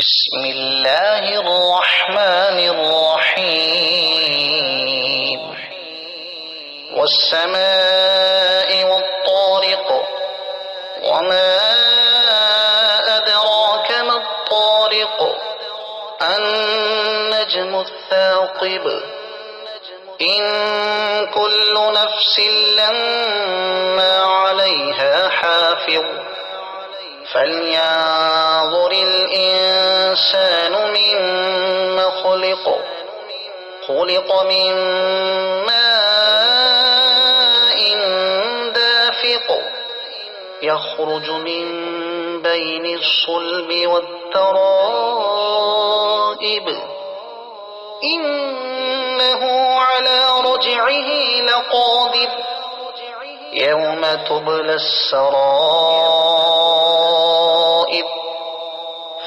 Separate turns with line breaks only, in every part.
بسم الله الرحمن الرحيم والسماء والطارق وما أدراك ما الطارق النجم الثاقب إن كل نفس لما عليها حافظ فلينظر الإنسان مما خلق من ماء دافق يخرج من بين الصلب والترائب إنه على رجعه لقادر يوم تبلى السرائر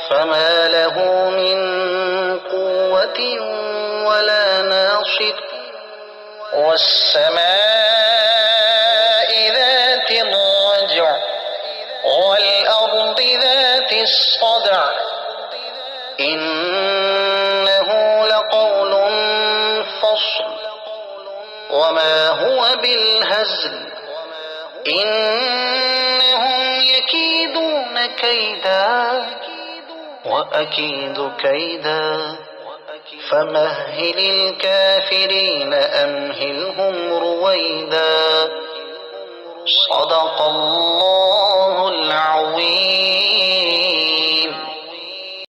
فما له من قوة ولا ناصر والسماء ذات الرجع والأرض ذات الصدع إنه لقول فصل وما هو بالهزل إنهم يكيدون كيدا وأكيد كيدا فمهل الكافرين أمهلهم رويدا صدق الله العظيم.